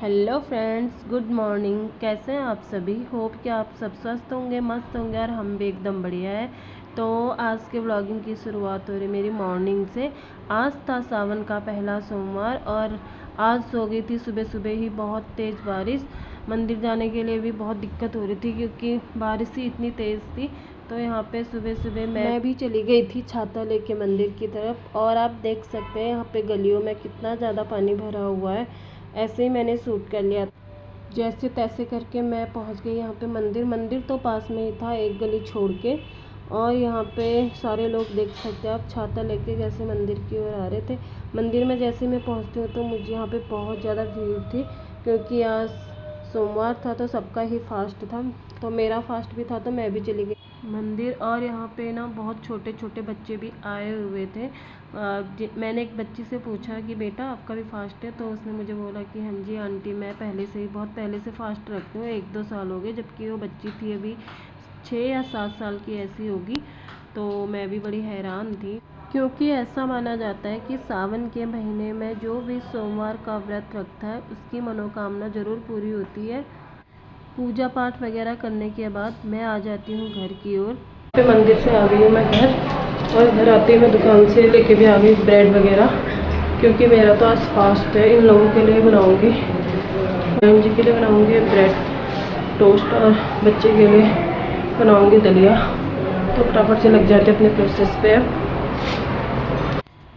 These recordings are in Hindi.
Hello friends, good morning. कैसे हैं आप सभी? होप कि आप सब स्वस्थ होंगे, मस्त होंगे और हम भी एकदम बढ़िया है। तो आज के व्लॉगिंग की शुरुआत हो रही मेरी मॉर्निंग से। आज था सावन का पहला सोमवार और आज सो गई थी सुबह सुबह ही बहुत तेज़ बारिश। मंदिर जाने के लिए भी बहुत दिक्कत हो रही थी क्योंकि बारिश ही इतनी तेज़ थी। तो यहाँ पे सुबह सुबह मैं भी चली गई थी छाता लेके मंदिर की तरफ। और आप देख सकते हैं यहाँ पे गलियों में कितना ज़्यादा पानी भरा हुआ है। ऐसे ही मैंने शूट कर लिया, जैसे तैसे करके मैं पहुंच गई यहाँ पे। मंदिर तो पास में ही था, एक गली छोड़ के। और यहाँ पे सारे लोग देख सकते हैं आप, छाता लेके कैसे मंदिर की ओर आ रहे थे। मंदिर में जैसे मैं पहुँचती हूँ तो मुझे यहाँ पे बहुत ज़्यादा भीड़ थी क्योंकि आज सोमवार था तो सबका ही फास्ट था। तो मेरा फास्ट भी था तो मैं भी चली गई मंदिर। और यहाँ पे ना बहुत छोटे छोटे बच्चे भी आए हुए थे। मैंने एक बच्ची से पूछा कि बेटा आपका भी फास्ट है? तो उसने मुझे बोला कि हाँ जी आंटी, मैं पहले से ही बहुत पहले से फास्ट रखती हूँ, 1-2 साल हो गए। जबकि वो बच्ची थी अभी 6 या 7 साल की ऐसी होगी। तो मैं भी बड़ी हैरान थी क्योंकि ऐसा माना जाता है कि सावन के महीने में जो भी सोमवार का व्रत रखता है उसकी मनोकामना ज़रूर पूरी होती है। पूजा पाठ वगैरह करने के बाद मैं आ जाती हूँ घर की ओर। पे मंदिर से आ गई हूँ मैं घर, और घर आते ही मैं दुकान से लेके भी आ गई ब्रेड वगैरह क्योंकि मेरा तो आज फास्ट है। इन लोगों के लिए बनाऊँगी, बहन जी के लिए बनाऊँगी ब्रेड टोस्ट और बच्चे के लिए बनाऊँगी दलिया। तो फटाफट से लग जाते अपने प्रोसेस पे।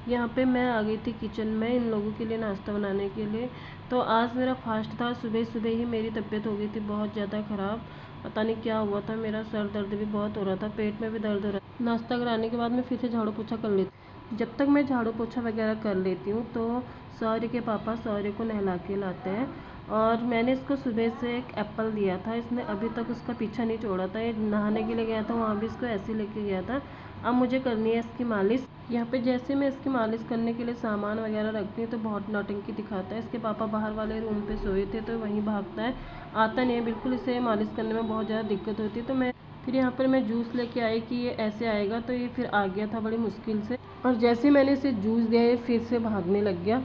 यहाँ पे मैं आ गई थी किचन में इन लोगों के लिए नाश्ता बनाने के लिए। तो आज मेरा फास्ट था। सुबह सुबह ही मेरी तबीयत हो गई थी बहुत ज़्यादा ख़राब। पता नहीं क्या हुआ था, मेरा सर दर्द भी बहुत हो रहा था, पेट में भी दर्द हो रहा था। नाश्ता कराने के बाद मैं फिर से झाड़ू पोछा कर लेती। जब तक मैं झाड़ू पोछा वगैरह कर लेती हूँ तो सौर्य के पापा सौर्य को नहला के लाते हैं। और मैंने इसको सुबह से एक एप्पल दिया था, इसने अभी तक उसका पीछा नहीं छोड़ा था। ये नहाने के लिए गया था, वहाँ भी इसको ऐसे लेके गया था। अब मुझे करनी है इसकी मालिश। यहाँ पे जैसे मैं इसकी मालिश करने के लिए सामान वगैरह रखती हूँ तो बहुत नौटंकी दिखाता है। इसके पापा बाहर वाले रूम पे सोए थे तो वहीं भागता है, आता नहीं है बिल्कुल। इसे मालिश करने में बहुत ज़्यादा दिक्कत होती है। तो मैं फिर यहाँ पर मैं जूस लेके आई कि ये ऐसे आएगा, तो ये फिर आ गया था बड़ी मुश्किल से। और जैसे मैंने इसे जूस दिया ये फिर से भागने लग गया।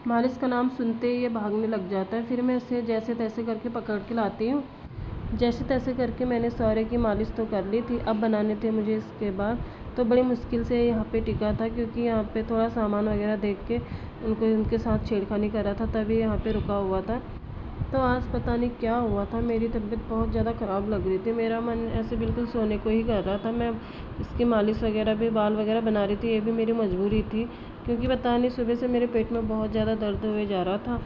मालिश का नाम सुनते ही ये भागने लग जाता है। फिर मैं इसे जैसे तैसे करके पकड़ के लाती हूँ। जैसे तैसे करके मैंने सौर्य की मालिश तो कर ली थी। अब बनाने थे मुझे इसके बाद, तो बड़ी मुश्किल से यहाँ पे टिका था क्योंकि यहाँ पे थोड़ा सामान वगैरह देख के उनके साथ छेड़खानी कर रहा था, तभी यहाँ पे रुका हुआ था। तो आज पता नहीं क्या हुआ था, मेरी तबीयत बहुत ज़्यादा ख़राब लग रही थी। मेरा मन ऐसे बिल्कुल सोने को ही कर रहा था। मैं इसकी मालिश वगैरह भी, बाल वगैरह बना रही थी, ये भी मेरी मजबूरी थी क्योंकि पता नहीं सुबह से मेरे पेट में बहुत ज़्यादा दर्द हुए जा रहा था।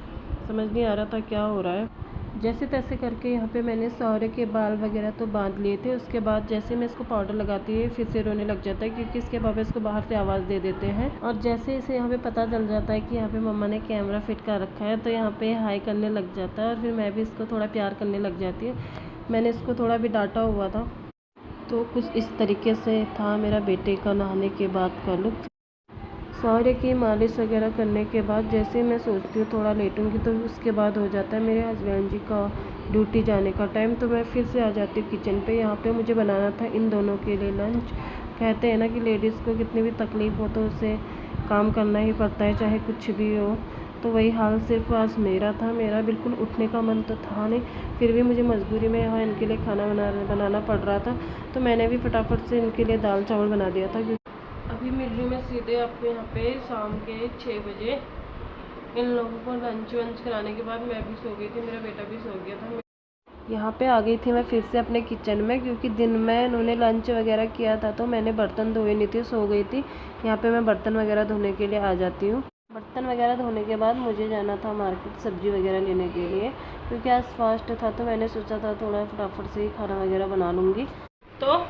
समझ नहीं आ रहा था क्या हो रहा है। जैसे तैसे करके यहाँ पे मैंने सौर्य के बाल वगैरह तो बांध लिए थे। उसके बाद जैसे मैं इसको पाउडर लगाती है फिर से रोने लग जाता है क्योंकि इसके पापा इसको बाहर से आवाज़ दे देते हैं। और जैसे इसे यहाँ पे पता चल जाता है कि यहाँ पे मम्मा ने कैमरा फिट कर रखा है तो यहाँ पे हाई करने लग जाता है और फिर मैं भी इसको थोड़ा प्यार करने लग जाती हूँ। मैंने इसको थोड़ा भी डांटा हुआ था। तो कुछ इस तरीके से था मेरा बेटे का नहाने के बाद का लुक। सौर्य की मालिश वगैरह करने के बाद जैसे मैं सोचती हूँ थोड़ा लेटूंगी तो उसके बाद हो जाता है मेरे हस्बैंड जी का ड्यूटी जाने का टाइम। तो मैं फिर से आ जाती हूँ किचन पे। यहाँ पे मुझे बनाना था इन दोनों के लिए लंच। कहते हैं ना कि लेडीज़ को कितनी भी तकलीफ़ हो तो उसे काम करना ही पड़ता है, चाहे कुछ भी हो। तो वही हाल सिर्फ आज मेरा था। मेरा बिल्कुल उठने का मन तो था नहीं, फिर भी मुझे मजबूरी में यहाँ इनके लिए खाना बनाना पड़ रहा था। तो मैंने भी फटाफट से इनके लिए दाल चावल बना दिया था। अभी मिल रही मैं सीधे आपको यहाँ पे शाम के 6 बजे। इन लोगों को लंच वंच कराने के बाद मैं भी सो गई थी, मेरा बेटा भी सो गया था। यहाँ पे आ गई थी मैं फिर से अपने किचन में क्योंकि दिन में इन्होंने लंच वगैरह किया था तो मैंने बर्तन धोए नहीं थे, सो गई थी। यहाँ पे मैं बर्तन वगैरह धोने के लिए आ जाती हूँ। बर्तन वगैरह धोने के बाद मुझे जाना था मार्केट सब्ज़ी वगैरह लेने के लिए क्योंकि आज फास्ट था। तो मैंने सोचा था थोड़ा फटाफट से ही खाना वगैरह बना लूँगी। तो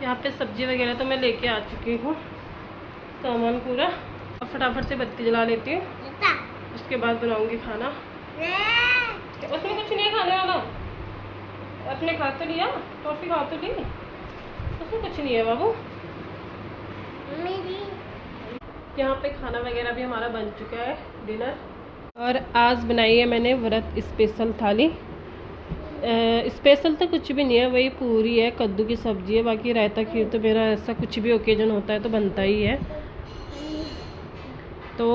यहाँ पे सब्ज़ी वगैरह तो मैं लेके आ चुकी हूँ, सामान पूरा। अब फटाफट से बत्ती जला लेती हूँ, उसके बाद बनाऊँगी खाना। उसमें कुछ नहीं है खाने वाला, अपने खा तो लिया, टॉफ़ी खा तो ली, उसमें कुछ नहीं है बाबू। यहाँ पे खाना वगैरह भी हमारा बन चुका है, डिनर। और आज बनाई है मैंने व्रत स्पेशल थाली। स्पेशल तो कुछ भी नहीं है, वही पूरी है, कद्दू की सब्ज़ी है, बाकी रायता खीर तो मेरा ऐसा कुछ भी ओकेजन होता है तो बनता ही है। तो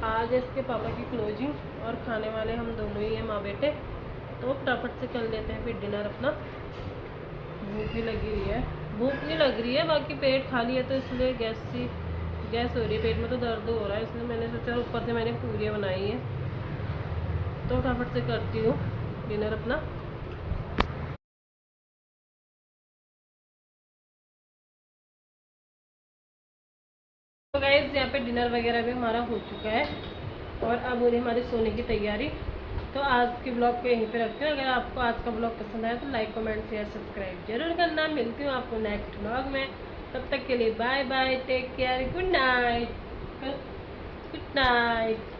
आज है इसके पापा की क्लोजिंग और खाने वाले हम दोनों ही हैं, माँ बेटे। तो फटाफट से कर लेते हैं फिर डिनर अपना। भूख भी लगी हुई है, भूख नहीं लग रही है, बाकी पेट खाली है तो इसलिए गैस हो रही है, पेट में तो दर्द हो रहा है, इसलिए मैंने सोचा ऊपर से मैंने पूरियाँ बनाई हैं तो फटाफट से करती हूँ डिनर अपना। तो गाइस यहाँ पे डिनर वगैरह भी हमारा हो चुका है और अब हो रही हमारी सोने की तैयारी। तो आज के ब्लॉग को यहीं पे रखते हैं। अगर आपको आज का ब्लॉग पसंद आया तो लाइक कमेंट शेयर सब्सक्राइब जरूर करना। मिलती हूँ आपको नेक्स्ट ब्लॉग में, तब तक के लिए bye bye, take care, good night, good night.